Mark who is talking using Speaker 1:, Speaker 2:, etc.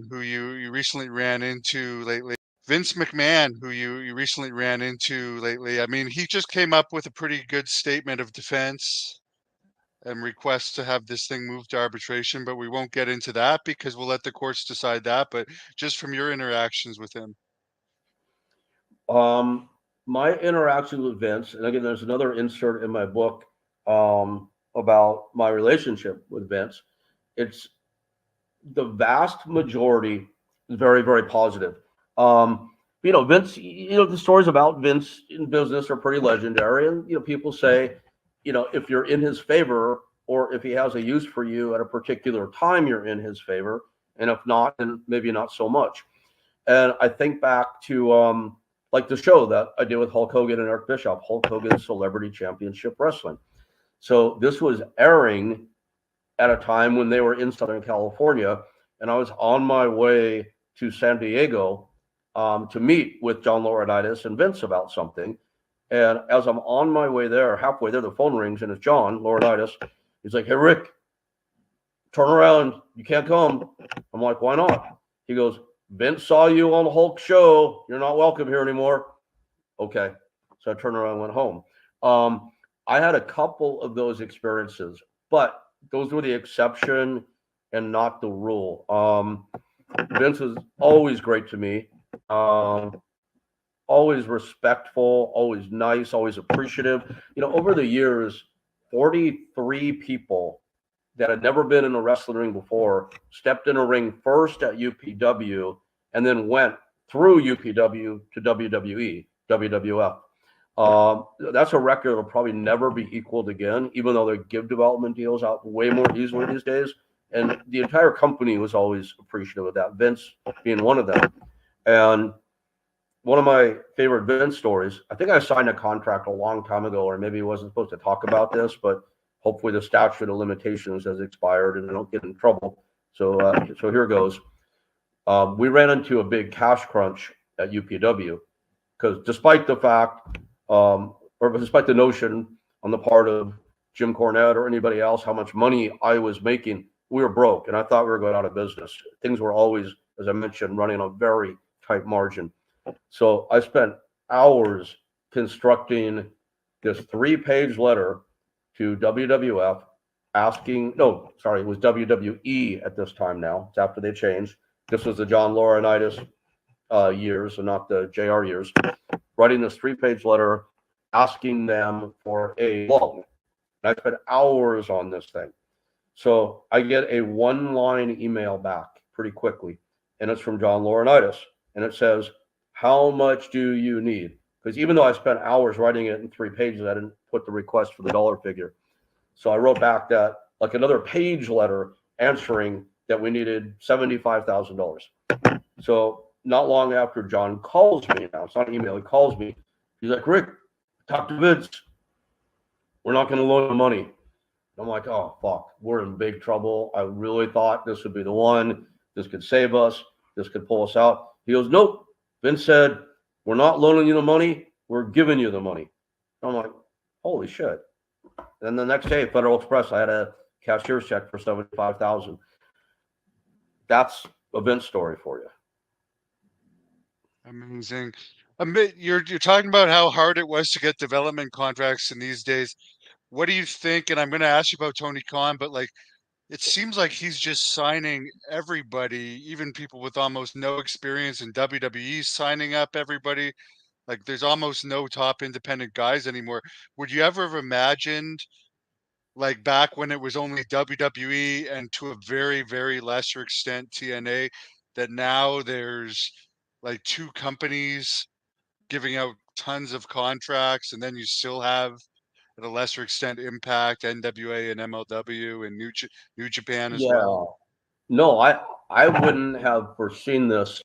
Speaker 1: who you recently ran into lately. Vince McMahon, who you recently ran into lately. I mean, he just came up with a pretty good statement of defense and requests to have this thing moved to arbitration, but we won't get into that because we'll let the courts decide that. But just from your interactions with him.
Speaker 2: Um, my interaction with Vince, and again, there's another insert in my book about my relationship with Vince. It's the vast majority is very, very positive. Vince, the stories about Vince in business are pretty legendary. And, people say, if you're in his favor or if he has a use for you at a particular time, you're in his favor. And if not, then maybe not so much. And I think back to like the show that I did with Hulk Hogan and Eric Bischoff, Hulk Hogan's Celebrity Championship Wrestling. So this was airing at a time when they were in Southern California, and I was on my way to San Diego to meet with John Laurinaitis and Vince about something. And as I'm on my way there, halfway there, the phone rings, and it's John Laurinaitis. He's like, "Hey, Rick, turn around. You can't come." I'm like, "Why not?" He goes, "Vince saw you on the Hulk show. You're not welcome here anymore." Okay. So I turned around and went home. I had a couple of those experiences, but those were the exception and not the rule. Vince was always great to me, always respectful, always nice, always appreciative. Over the years, 43 people that had never been in a wrestling ring before stepped in a ring first at UPW and then went through UPW to WWE, WWF. That's a record that'll probably never be equaled again, even though they give development deals out way more easily these days. And the entire company was always appreciative of that, Vince being one of them. And one of my favorite Vince stories, I think I signed a contract a long time ago, or maybe I wasn't supposed to talk about this, but hopefully the statute of limitations has expired and I don't get in trouble. So here goes. We ran into a big cash crunch at UPW because despite the fact, or despite the notion on the part of Jim Cornette or anybody else how much money I was making, we were broke, and I thought we were going out of business. Things were always, as I mentioned, running on a very tight margin. So I spent hours constructing this 3-page letter to WWF asking, no, sorry, it was WWE at this time now. It's after they changed. This was the John Laurinaitis years and not the JR years. Writing this 3-page letter asking them for a loan. And I spent hours on this thing. So I get a 1-line email back pretty quickly, and it's from John Laurinaitis. And it says, "How much do you need?" Because even though I spent hours writing it in 3 pages, I didn't put the request for the dollar figure. So I wrote back that, like another page letter answering that we needed $75,000. So not long after John calls me now, it's not an email, he calls me. He's like, "Rick, talk to Vince. We're not going to loan the money." I'm like, "Oh, fuck, we're in big trouble. I really thought this would be the one. This could save us. This could pull us out." He goes, "Nope." Vince said, "We're not loaning you the money. We're giving you the money." I'm like, holy shit. And the next day, Federal Express, I had a cashier's check for $75,000. That's a Vince story for you.
Speaker 1: Amazing. You're talking about how hard it was to get development contracts in these days. What do you think? And I'm going to ask you about Tony Khan, but like, it seems like he's just signing everybody, even people with almost no experience in WWE, signing up everybody. Like, there's almost no top independent guys anymore. Would you ever have imagined, like back when it was only WWE and to a very, very lesser extent TNA, that now there's like 2 companies giving out tons of contracts, and then you still have at a lesser extent Impact, NWA, and MLW, and New Japan as well.
Speaker 2: Yeah. No, I wouldn't have foreseen this